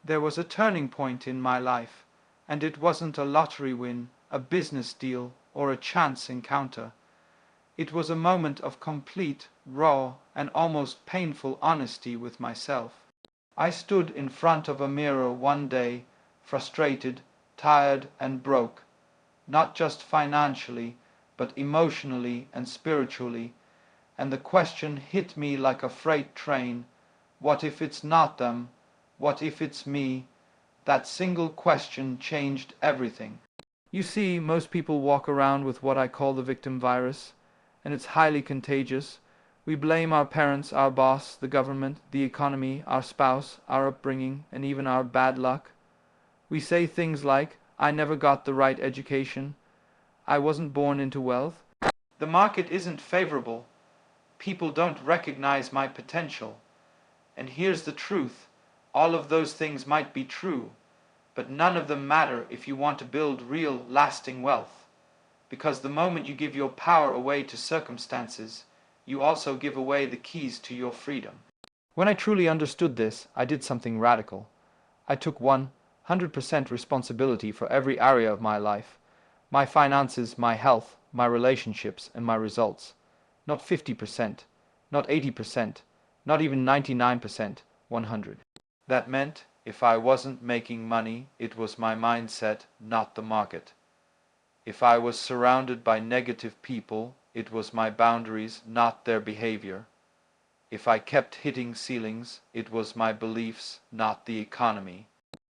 There was a turning point in my life, and it wasn't a lottery win, a business deal, or a chance encounter. It was a moment of complete, raw, and almost painful honesty with myself. I stood in front of a mirror one day, frustrated, tired, and broke, not just financially, but emotionally and spiritually, and the question hit me like a freight train. What if it's not them? What if it's me? That single question changed everything. You see, most people walk around with what I call the victim virus, and it's highly contagious. We blame our parents, our boss, the government, the economy, our spouse, our upbringing, and even our bad luck. We say things like, I never got the right education, I wasn't born into wealth. The market isn't favorable. People don't recognize my potential. And here's the truth. All of those things might be true, but none of them matter if you want to build real, lasting wealth. Because the moment you give your power away to circumstances, you also give away the keys to your freedom. When I truly understood this, I did something radical. I took 100% responsibility for every area of my life. My finances, my health, my relationships, and my results. Not 50%, not 80%, not even 99%, 100. That meant if I wasn't making money, it was my mindset, not the market. If I was surrounded by negative people, it was my boundaries, not their behavior. If I kept hitting ceilings, it was my beliefs, not the economy.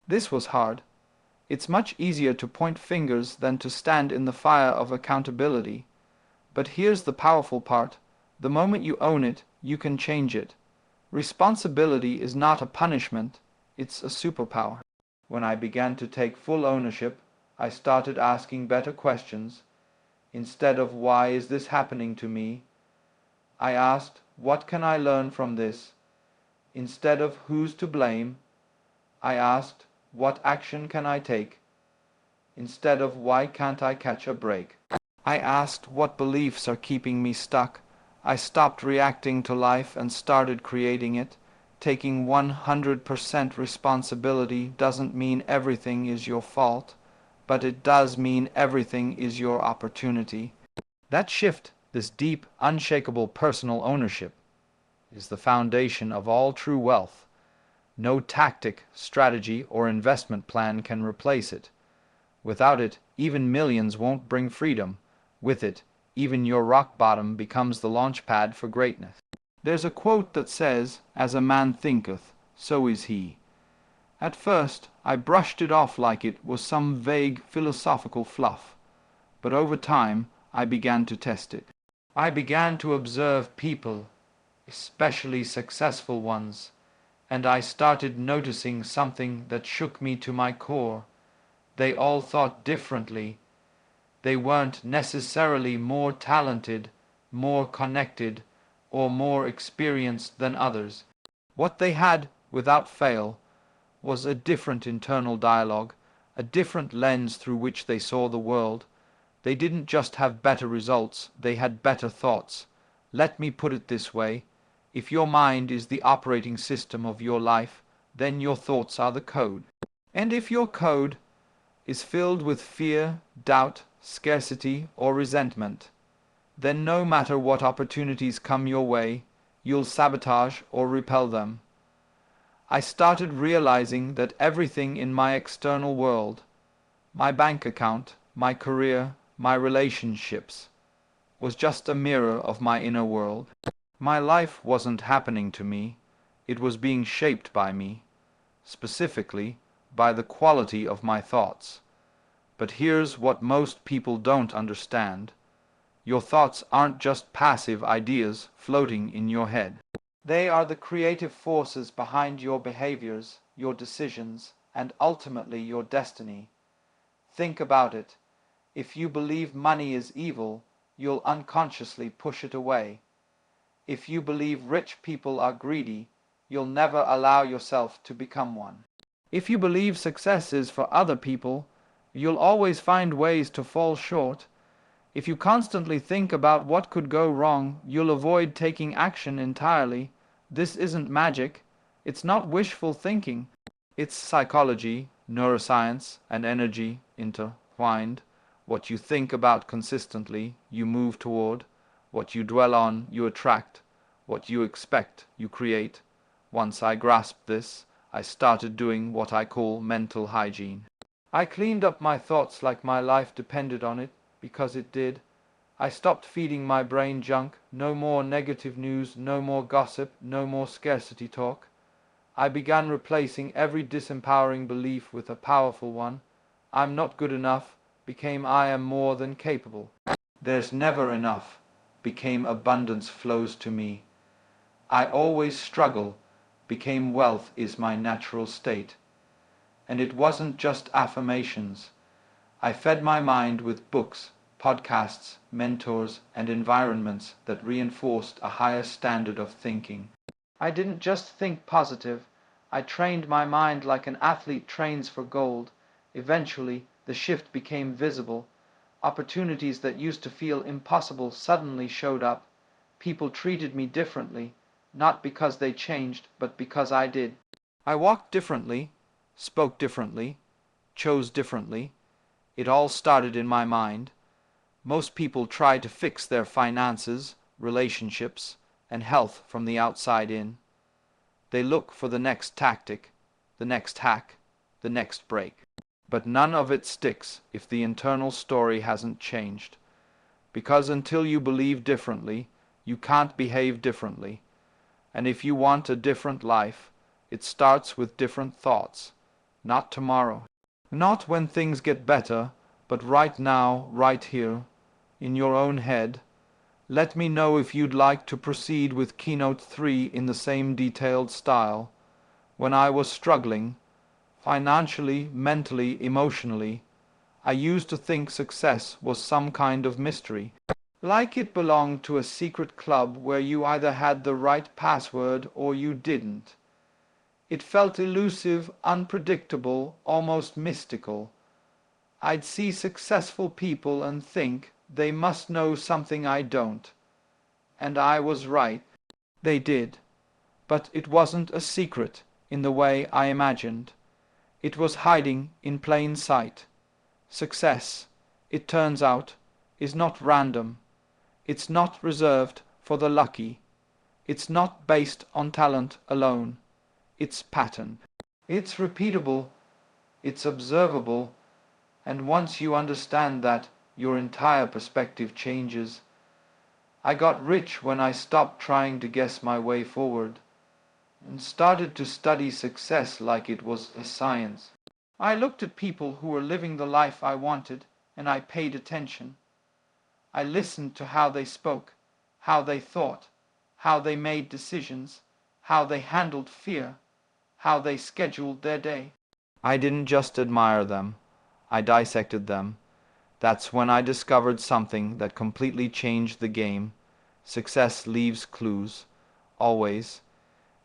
This was hard. It's much easier to point fingers than to stand in the fire of accountability. But here's the powerful part. The moment you own it, you can change it. Responsibility is not a punishment, it's a superpower. When I began to take full ownership, I started asking better questions. Instead of why is this happening to me, I asked, what can I learn from this? Instead of who's to blame, I asked, what action can I take? Instead of why can't I catch a break? I asked what beliefs are keeping me stuck. I stopped reacting to life and started creating it. Taking 100% responsibility doesn't mean everything is your fault, but it does mean everything is your opportunity. That shift, this deep, unshakable personal ownership, is the foundation of all true wealth. No tactic, strategy, or investment plan can replace it. Without it, even millions won't bring freedom. With it, even your rock bottom becomes the launch pad for greatness. There's a quote that says, "As a man thinketh, so is he." At first, I brushed it off like it was some vague philosophical fluff, but over time, I began to test it. I began to observe people, especially successful ones, and I started noticing something that shook me to my core. They all thought differently. They weren't necessarily more talented, more connected, or more experienced than others. What they had, without fail, was a different internal dialogue, a different lens through which they saw the world. They didn't just have better results, they had better thoughts. Let me put it this way. If your mind is the operating system of your life, then your thoughts are the code. And if your code is filled with fear, doubt, scarcity, or resentment, then no matter what opportunities come your way, you'll sabotage or repel them. I started realizing that everything in my external world, my bank account, my career, my relationships, was just a mirror of my inner world. My life wasn't happening to me, it was being shaped by me, specifically by the quality of my thoughts. But here's what most people don't understand. Your thoughts aren't just passive ideas floating in your head. They are the creative forces behind your behaviors, your decisions, and ultimately your destiny. Think about it. If you believe money is evil, you'll unconsciously push it away. If you believe rich people are greedy, you'll never allow yourself to become one. If you believe success is for other people, you'll always find ways to fall short. If you constantly think about what could go wrong, you'll avoid taking action entirely. This isn't magic. It's not wishful thinking. It's psychology, neuroscience, and energy intertwined. What you think about consistently, you move toward. What you dwell on, you attract. What you expect, you create. Once I grasped this, I started doing what I call mental hygiene. I cleaned up my thoughts like my life depended on it, because it did. I stopped feeding my brain junk. No more negative news, no more gossip, no more scarcity talk. I began replacing every disempowering belief with a powerful one. I'm not good enough became I am more than capable. There's never enough became abundance flows to me. I always struggle became wealth is my natural state. And it wasn't just affirmations. I fed my mind with books, podcasts, mentors, and environments that reinforced a higher standard of thinking. I didn't just think positive. I trained my mind like an athlete trains for gold. Eventually, the shift became visible. Opportunities that used to feel impossible suddenly showed up. People treated me differently, not because they changed, but because I did. I walked differently, spoke differently, chose differently. It all started in my mind. Most people try to fix their finances, relationships, and health from the outside in. They look for the next tactic, the next hack, the next break. But none of it sticks if the internal story hasn't changed. Because until you believe differently, you can't behave differently. And if you want a different life, it starts with different thoughts. Not tomorrow. Not when things get better, but right now, right here, in your own head. Let me know if you'd like to proceed with Keynote 3 in the same detailed style. When I was struggling, financially, mentally, emotionally, I used to think success was some kind of mystery. Like it belonged to a secret club where you either had the right password or you didn't. It felt elusive, unpredictable, almost mystical. I'd see successful people and think they must know something I don't. And I was right. They did. But it wasn't a secret in the way I imagined. It was hiding in plain sight. Success, it turns out, is not random. It's not reserved for the lucky. It's not based on talent alone. It's pattern. It's repeatable. It's observable. And once you understand that, your entire perspective changes. I got rich when I stopped trying to guess my way forward and started to study success like it was a science. I looked at people who were living the life I wanted, and I paid attention. I listened to how they spoke, how they thought, how they made decisions, how they handled fear, how they scheduled their day. I didn't just admire them. I dissected them. That's when I discovered something that completely changed the game. Success leaves clues. Always.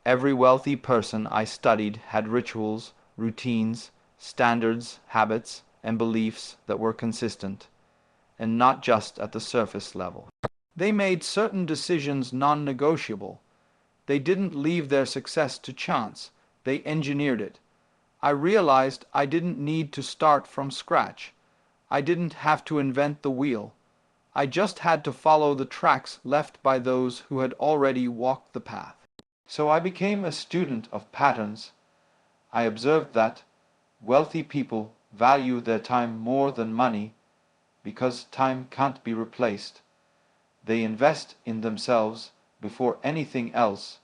Every wealthy person I studied had rituals, routines, standards, habits, and beliefs that were consistent, and not just at the surface level. They made certain decisions non-negotiable. They didn't leave their success to chance. They engineered it. I realized I didn't need to start from scratch. I didn't have to invent the wheel. I just had to follow the tracks left by those who had already walked the path. So I became a student of patterns. I observed that wealthy people value their time more than money because time can't be replaced. They invest in themselves before anything else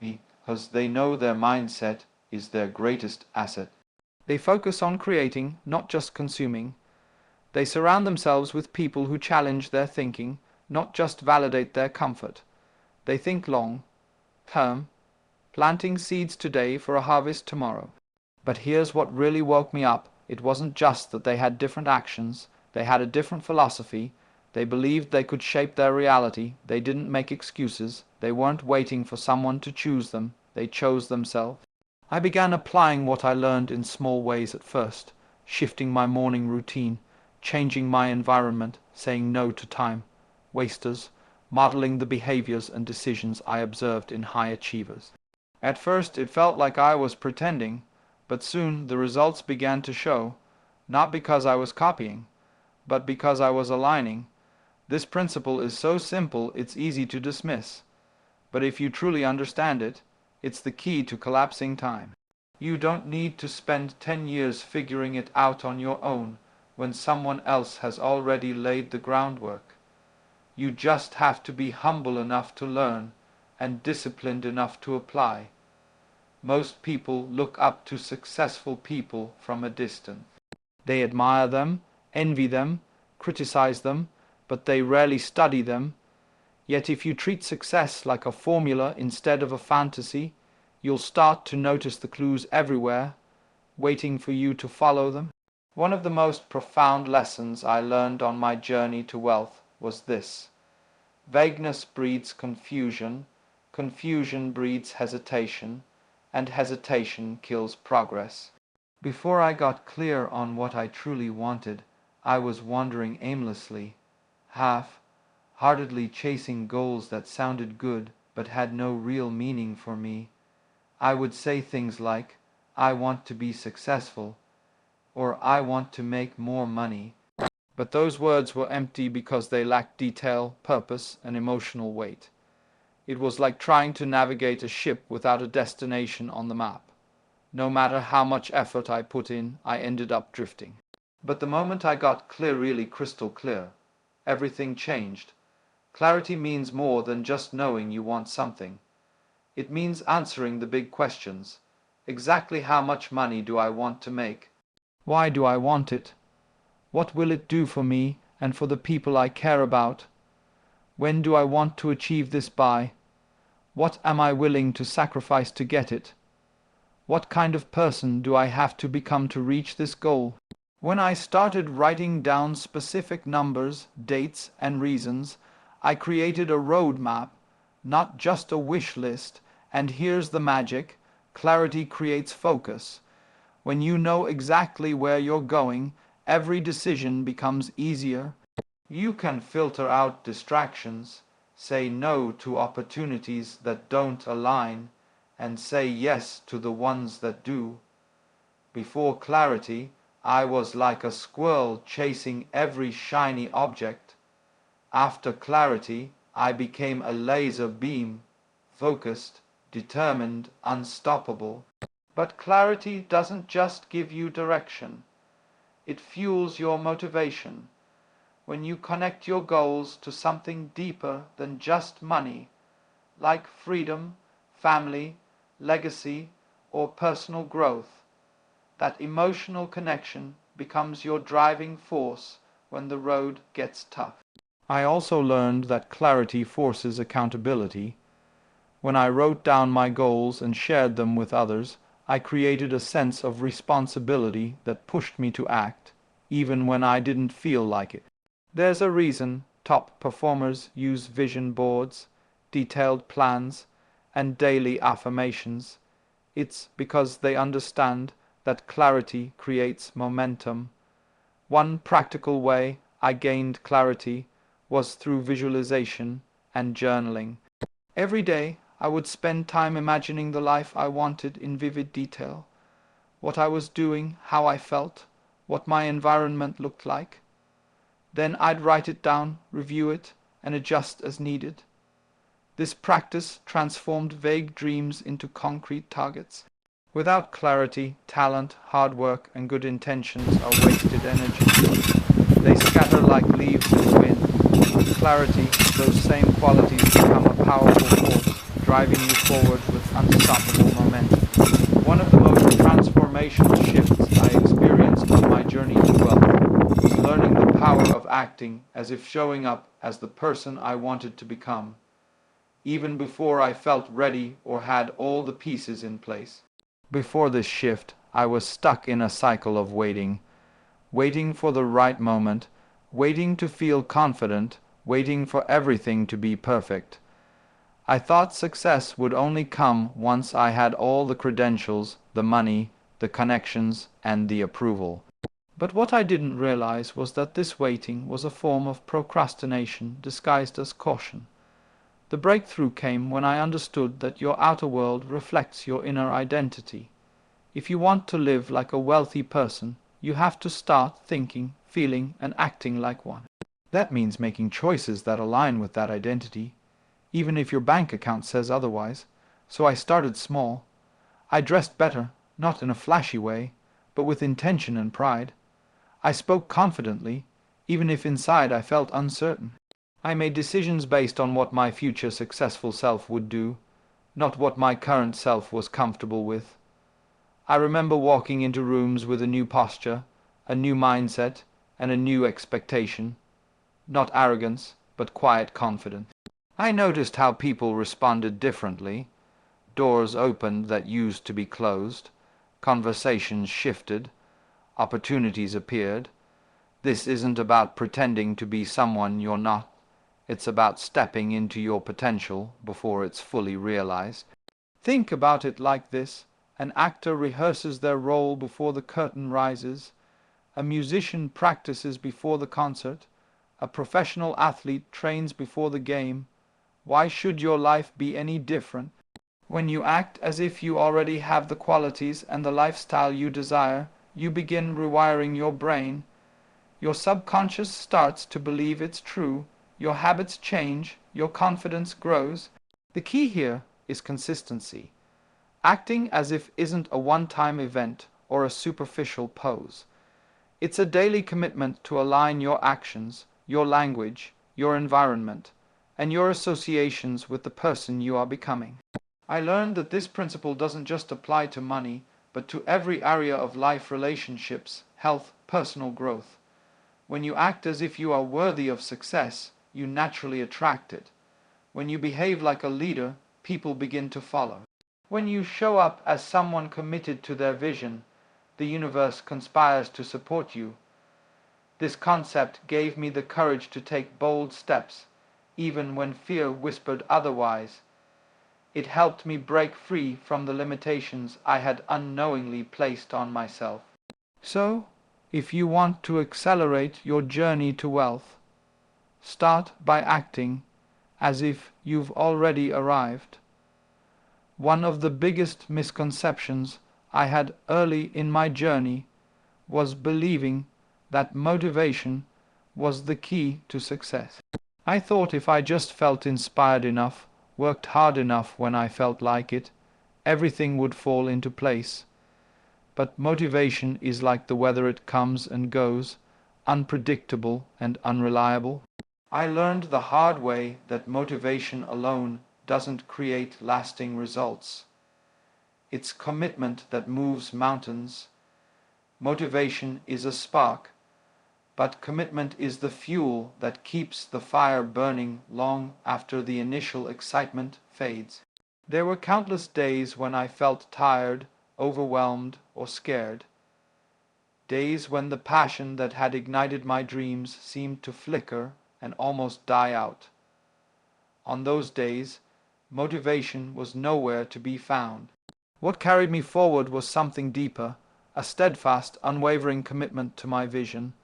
because they know their mindset is their greatest asset. They focus on creating, not just consuming. They surround themselves with people who challenge their thinking, not just validate their comfort. They think long, term, planting seeds today for a harvest tomorrow. But here's what really woke me up. It wasn't just that they had different actions. They had a different philosophy. They believed they could shape their reality. They didn't make excuses. They weren't waiting for someone to choose them. They chose themselves. I began applying what I learned in small ways at first, shifting my morning routine, changing my environment, saying no to time wasters, modeling the behaviors and decisions I observed in high achievers. At first it felt like I was pretending, But soon the results began to show, not because I was copying, but because I was aligning. This principle is so simple it's easy to dismiss, but if you truly understand it, it's the key to collapsing time. You don't need to spend 10 years figuring it out on your own when someone else has already laid the groundwork. You just have to be humble enough to learn and disciplined enough to apply. Most people look up to successful people from a distance. They admire them, envy them, criticize them, but they rarely study them. Yet if you treat success like a formula instead of a fantasy, you'll start to notice the clues everywhere, waiting for you to follow them. One of the most profound lessons I learned on my journey to wealth was this: vagueness breeds confusion, confusion breeds hesitation, and hesitation kills progress. Before I got clear on what I truly wanted, I was wandering aimlessly, half-heartedly chasing goals that sounded good but had no real meaning for me. I would say things like, "I want to be successful," or "I want to make more money." But those words were empty because they lacked detail, purpose, and emotional weight. It was like trying to navigate a ship without a destination on the map. No matter how much effort I put in, I ended up drifting. But the moment I got clear, really crystal clear, everything changed. Clarity means more than just knowing you want something. It means answering the big questions. Exactly how much money do I want to make? Why do I want it? What will it do for me and for the people I care about? When do I want to achieve this by? What am I willing to sacrifice to get it? What kind of person do I have to become to reach this goal? When I started writing down specific numbers, dates, and reasons, I created a roadmap, not just a wish list. And here's the magic: clarity creates focus. When you know exactly where you're going, every decision becomes easier. You can filter out distractions, say no to opportunities that don't align, and say yes to the ones that do. Before clarity, I was like a squirrel chasing every shiny object. After clarity, I became a laser beam, focused, determined, unstoppable. But clarity doesn't just give you direction. It fuels your motivation. When you connect your goals to something deeper than just money, like freedom, family, legacy, or personal growth, that emotional connection becomes your driving force when the road gets tough. I also learned that clarity forces accountability. When I wrote down my goals and shared them with others, I created a sense of responsibility that pushed me to act, even when I didn't feel like it. There's a reason top performers use vision boards, detailed plans, and daily affirmations. It's because they understand that clarity creates momentum. One practical way I gained clarity was through visualization and journaling. Every day I would spend time imagining the life I wanted in vivid detail: what I was doing, how I felt, what my environment looked like. Then I'd write it down, review it, and adjust as needed. This practice transformed vague dreams into concrete targets. Without clarity, talent, hard work, and good intentions are wasted energy. They scatter like leaves in the wind. With clarity, those same qualities become a powerful force, driving you forward with unstoppable momentum. One of the most transformational shifts I experienced on my journey to wealth was learning the power of acting as if showing up as the person I wanted to become, even before I felt ready or had all the pieces in place. Before this shift, I was stuck in a cycle of waiting for the right moment, waiting to feel confident, waiting for everything to be perfect. I thought success would only come once I had all the credentials, the money, the connections, and the approval. But what I didn't realize was that this waiting was a form of procrastination disguised as caution. The breakthrough came when I understood that your outer world reflects your inner identity. If you want to live like a wealthy person, you have to start thinking, feeling, and acting like one. That means making choices that align with that identity, even if your bank account says otherwise. So I started small. I dressed better, not in a flashy way, but with intention and pride. I spoke confidently, even if inside I felt uncertain. I made decisions based on what my future successful self would do, not what my current self was comfortable with. I remember walking into rooms with a new posture, a new mindset, and a new expectation. Not arrogance, but quiet confidence. I noticed how people responded differently. Doors opened that used to be closed. Conversations shifted. Opportunities appeared. This isn't about pretending to be someone you're not. It's about stepping into your potential before it's fully realized. Think about it like this. An actor rehearses their role before the curtain rises. A musician practices before the concert. A professional athlete trains before the game. Why should your life be any different? When you act as if you already have the qualities and the lifestyle you desire, you begin rewiring your brain. Your subconscious starts to believe it's true. Your habits change. Your confidence grows. The key here is consistency. Acting as if isn't a one-time event or a superficial pose. It's a daily commitment to align your actions, your language, your environment, and your associations with the person you are becoming. I learned that this principle doesn't just apply to money, but to every area of life: relationships, health, personal growth. When you act as if you are worthy of success, you naturally attract it. When you behave like a leader, people begin to follow. When you show up as someone committed to their vision, the universe conspires to support you. This concept gave me the courage to take bold steps, even when fear whispered otherwise. It helped me break free from the limitations I had unknowingly placed on myself. So, if you want to accelerate your journey to wealth, start by acting as if you've already arrived. One of the biggest misconceptions I had early in my journey was believing that motivation was the key to success. I thought if I just felt inspired enough, worked hard enough when I felt like it, everything would fall into place. But motivation is like the weather: it comes and goes, unpredictable and unreliable. I learned the hard way that motivation alone doesn't create lasting results. It's commitment that moves mountains. Motivation is a spark, but commitment is the fuel that keeps the fire burning long after the initial excitement fades. There were countless days when I felt tired, overwhelmed, or scared. Days when the passion that had ignited my dreams seemed to flicker and almost die out. On those days, motivation was nowhere to be found. What carried me forward was something deeper, a steadfast, unwavering commitment to my vision.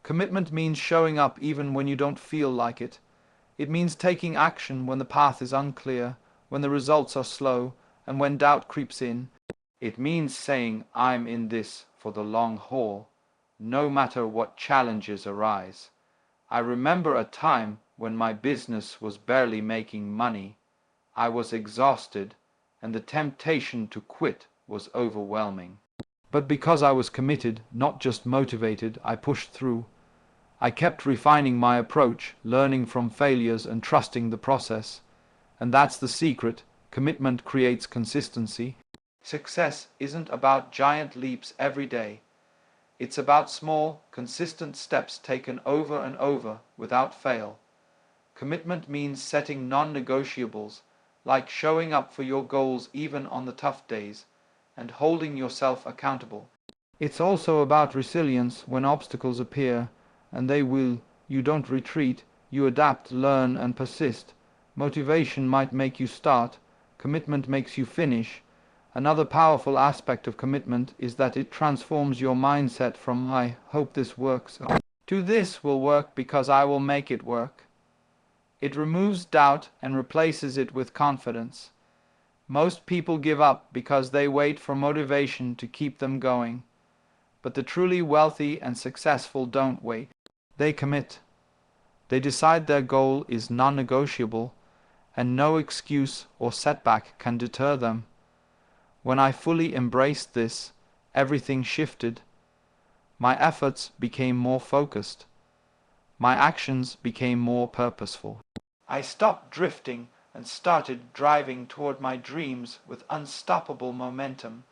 Commitment means showing up even when you don't feel like it. It means taking action when the path is unclear, when the results are slow, and when doubt creeps in. It means saying, I'm in this for the long haul, no matter what challenges arise. I remember a time when my business was barely making money. I was exhausted, and the temptation to quit was overwhelming. But because I was committed, not just motivated, I pushed through. I kept refining my approach, learning from failures and trusting the process. And that's the secret. Commitment creates consistency. Success isn't about giant leaps every day. It's about small, consistent steps taken over and over without fail. Commitment means setting non-negotiables, like showing up for your goals even on the tough days, and holding yourself accountable. It's also about resilience. When obstacles appear, and they will, you don't retreat, you adapt, learn, and persist. Motivation might make you start, commitment makes you finish. Another powerful aspect of commitment is that it transforms your mindset from "I hope this works" to "this will work because I will make it work." It removes doubt and replaces it with confidence. Most people give up because they wait for motivation to keep them going. But the truly wealthy and successful don't wait. They commit. They decide their goal is non-negotiable, and no excuse or setback can deter them. When I fully embraced this, everything shifted. My efforts became more focused. My actions became more purposeful. I stopped drifting and started driving toward my dreams with unstoppable momentum.